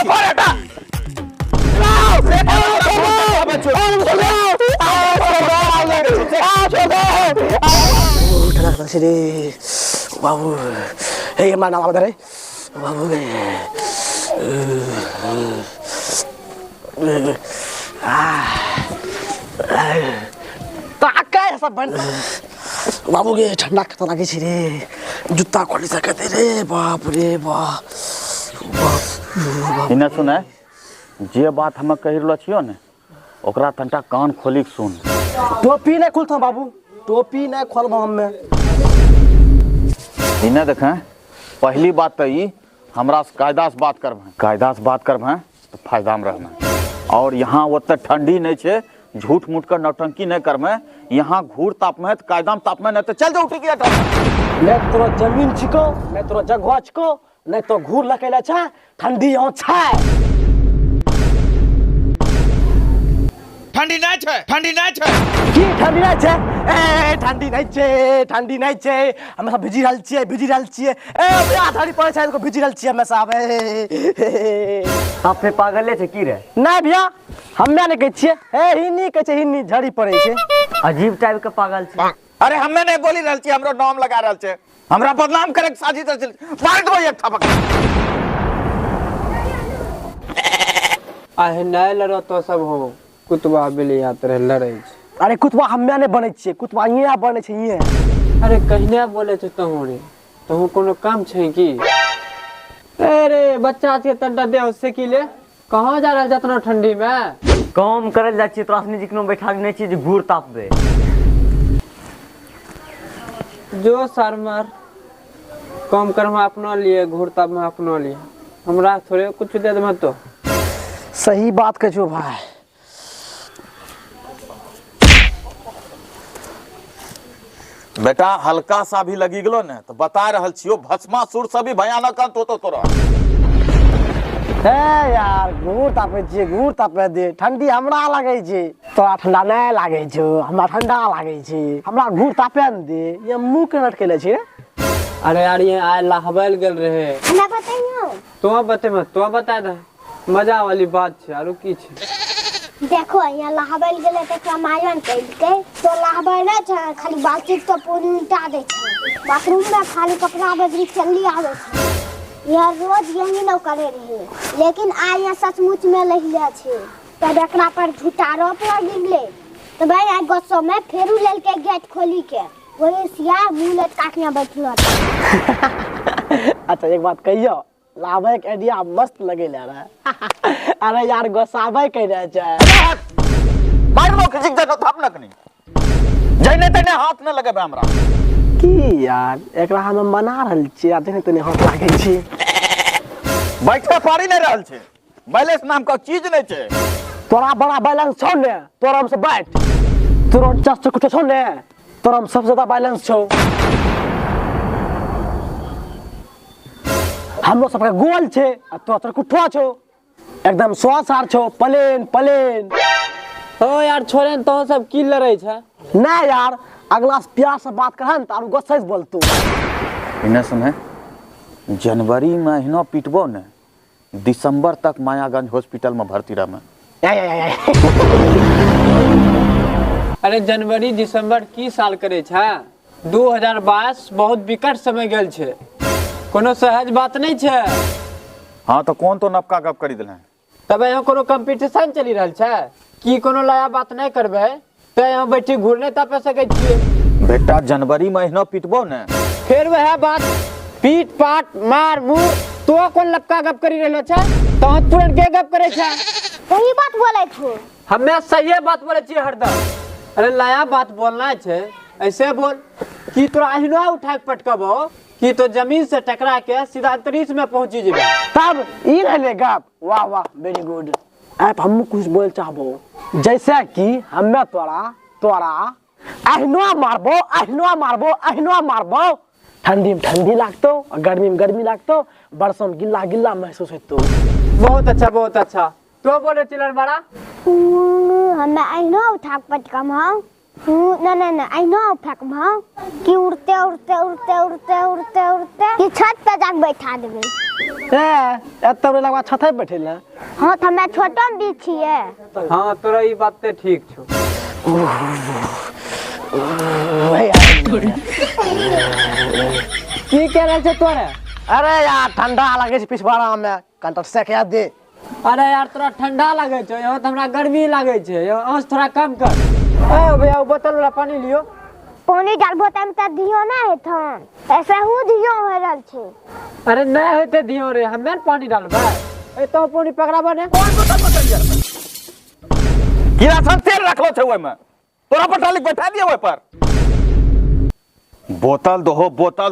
पीछे भाग हटा बाबू हे मार नाम बता रे बाबू ताका ऐसा बन बाबू के ठंडा खतरा के छिरे जूता खोली सकते रे बाप रे बाप इने सुने जे बात हम कह रहल छियो ने ओकरा तंटा कान खोली के सुन। टोपी नहीं खुलता बाबू टोपी नहीं खोलबा हमें इने देखें पहली बात तो ई हमरा से कायदा से बात करब तो फायदा में रहना और यहाँ ओते ठंडी नहीं छे झूठ मूठ कर नौटंकी नहीं करमे यहाँ घूर ताप में कायदा में ताप में नहीं तो चल जाओ उठी हटा नहीं तोरा जमीन छिको नहीं तोरा जगह छिको नहीं तो घूर लकेला छा ठंडी यहाँ छाय ठंडी नहीं छे की ठंडी नहीं छे हमेशा भिजी रहल छियै ए बिया धाड़ी पड़े छै को भिजी रहल छियै हमेशा आप पे पागले छे की रे नहीं भैया हम्मे नहीं कहै छियै ए हिन्नी कहै छै हिन्नी झड़ी पड़े छै अजीब टाइप के पागल छे। अरे हमें नहीं बोली रहल छी हमरो नाम लगा रहल छे हमरा बदनाम करे के साजिश चल मार दो एक थपक आहे नहीं लड़ो तो सब हो कुतवा बिलिया तरह लड़े छ। अरे कुतवा हम्मे नहीं बनै छियै कुतवा हियां बनै छै हियां अरे कहिने बोले छ तहु रे तहु कोनो काम छै की अरे बच्चा के तंटा दे उससे की ले कहां जा रहल जतना ठंडी में काम करल जा छी तोरा सनी जिकनो बैठा के नहीं छी जे घूर तापबे जो सर मार काम कर में अपना लिए घूर ताप में अपना लिए हमरा थोड़े कुछ दे दे तो सही बात कहै छौ भाई बेटा हल्का सा भी लगी गलो ने तो बता रहल छियो भस्मासुर से भी भयानक अंत होतो तोरा। हे यार घूर तापे दे ठंडी हमरा लागे छै तोरा ठंडा नहीं लागे छौ हमरा ठंडा लागे छै हमरा घूर तापे न दे ये मुंह के लटकेले छै अरे यार ये आय लहबल गेल रहे ना बताइयो तो बता दे मजा वाली बात छै आरो की छै देखो यहाँ लहबल गेले त रामायण कइलके तो लहबल ना छ खाली बातचीत तो पूरी मिटा दे छ बाथरूम में खाली कपड़ा बदली चली आवे छ यह रोज यही न करे रहे लेकिन आज यहाँ सचमुच में लहिया छे तब एकरा पर झूठा रोप लगी गेले तो भाई आज गुस्सा में फेरू लेल के गेट खोली के वही सिया मुंह लटका के बैठल अच्छा एक बात कहियो लाभे के आइडिया मस्त लगेले रे अरे यार गोसाबे कह रहे छै मार लो खिजिक दे थाप न कनी जइने तने हाथ न लगे हमरा की यार एकरा हम मना रहल छी आ देने तने हाथ लागे छी बैठे पारी नहीं रहल छे बैलेंस नाम का चीज नहीं छे तोरा बड़ा बैलेंस छौ ने तोरा हमसे बैठ तोरा 400 कुछ छौ ने तोरा हम सबसे ज्यादा बैलेंस छौ हमरो सबके गोल छे आ तोरा चरकुठा छौ एकदम स्वासार छौ प्लेन ओ यार छोरे तो सब की लड़े छ ना यार अगला से प्यार से बात करहन त आरो गुस्सा से बोलतू इने सुने जनवरी महीना पिटबो ने दिसंबर तक मायागंज हॉस्पिटल में भर्ती रह में अरे जनवरी दिसंबर की साल करे छ 2022 बहुत विकट समय गेल छे कोनो सहज बात नहीं छे। हाँ तो कौन तो नपका गप करी दिले तब यहाँ कोनो कंपटीशन चली रहल छे की कोनो नया बात नहीं करबे तो यहाँ बैठी घूरने तापे सके छिए बेटा जनवरी महीना पिटबो ने फिर वह बात पीट पाट मार मुर तो कौन लपका गप करी रहलो छे तो तुरंत के गप करे छे सही बात बोले छो हमें सही बात बोले छिए हरदम अरे नया बात बोलना छे ऐसे बोल कि तोरा अहिना उठा के पटकबो कि तो जमीन से टकरा के सीधा अंतरिक्ष में पहुंची जेबे तब ई रहले गप वाह वाह वेरी गुड आप हम कुछ बोल चाहबो जैसे कि हमें तोरा अहिनो मारबो ठंडी में ठंडी लागतो और गर्मी में गर्मी लागतो बरसों में गिल्ला महसूस होतो बहुत अच्छा तो बोले चिल्लर बड़ा हमें अहिनो उठा के पटकम हम नहीं ऐना फेंकबो कि उड़ते उड़ते उड़ते उड़ते उड़ते उड़ते कि छत पे जाके बैठा देबे। एतब लगवा छते बैठे ले। हाँ तो हमें छोटा भी छिए। हाँ तोरा ई बात ते ठीक छौ। की कह रहल छे तोरे? अरे यार ठंडा लगे छै पिछवाड़ा में कंटर से कह दे। अरे यार तोरा ठंडा लागे छौ, यहाँ तो हमरा गर्मी लागे छे। आँच थोड़ा कम कर। ए भैया वो बोतल वाला पानी लियो। पानी डालबो त त दियो ना हेथन, ऐसे हु दियो हो रहल छे। अरे नहीं होते दियो रे, हमें पानी डालबे। ए तो पानी पकड़ाबो ने। किरासन तेल रखलो छे ओय में, तोरा पर डाली बैठा दियो ओय पर। बोतल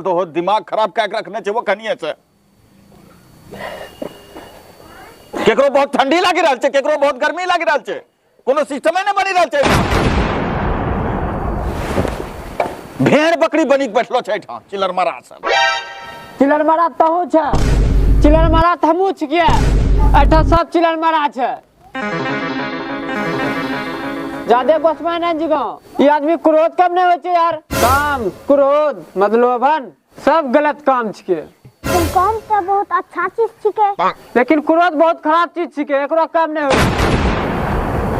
दो, दिमाग खराब क्या रखने छे वो कनिए से। केकरो बहुत ठंडी लागी रहल छे, केकरो बहुत गर्मी लागी रहल छे, कोनो सिस्टम ने बनी रहल छे। भेड़ बकरी बनी के बैठलो छे एठाम चिलर मारा सब। चिलर मारा तहु छे, चिलर मारा त हमहु छिके। एठा सब चिलर मारा छे। ज्यादा गोसमा नहीं जिगो। ये आदमी क्रोध कम नहीं होचे यार। काम क्रोध मतलब सब गलत काम छिके। काम तो बहुत अच्छा चीज छिके, लेकिन क्रोध बहुत खराब चीज छिके, एकरो काम नहीं होय।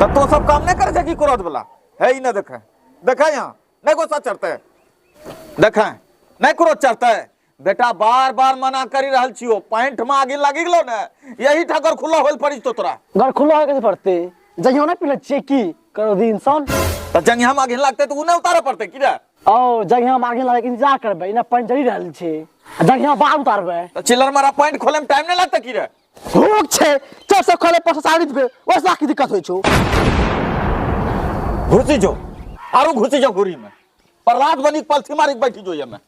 तब तो सब काम नहीं करे छे की क्रोध वाला है ही ना। देखे यहाँ नहीं गुस्सा चढ़ते, देखे नहीं क्रोध चढ़ते। बेटा बार बार मना करी रहल छियो, पैंट में आगे लागी गेलो ने, यही ठाकर खुला होल पड़ी तो तोरा घर खुला हो कैसे पड़ते जहियो ना पिले चेकी करो दी इंसान। तो जंगिया में आगे लगते तो उन्हें उतारे पड़ते की रे। ओ जगह हम आगे लगे इंतजार करबे ना पैंट जड़ी रहल छे, जगह बाहर उतारबे तो चिल्लर मारा पैंट खोले में टाइम नहीं लगता की रे। भूख छे चल से खोले पर साड़ी देबे वैसा की दिक्कत होय छो। घुसी जो आरो घुसी जो घुरी में प्रहलाद बनी पलथी मारी के बैठी जो ये में।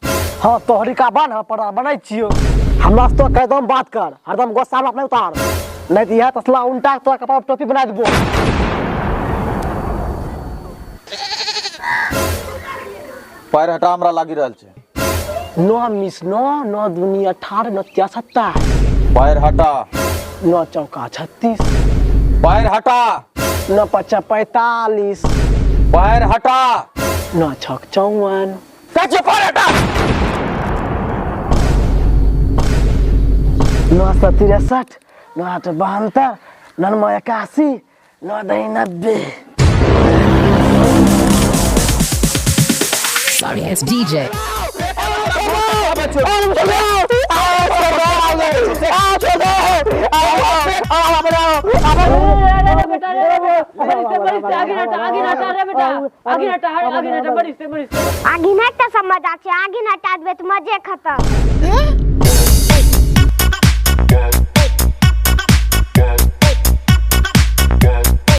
हां तोहरी का बन ह पर बनै छियो। हमरा से तो एकदम बात कर, हरदम गुस्सा अपने उतार, नहीं तो यह तसला उल्टा तो कपड़ा टोपी बना देबो। पैर हटा हमरा लागी रहल छे। 9 मिस 9 दूनी 18 9 73 पैर हटा। 9 चौका 36 पैर हटा। 9 पचा 45 पैर हटा। 9 छक 54 कैसे पैर हटा। 9 63 9 8 72 9 81 9 90। Sorry, it's DJ. आगे नहीं तो समझ आ, आगे नहीं हटा देबे तो मजे खत्म।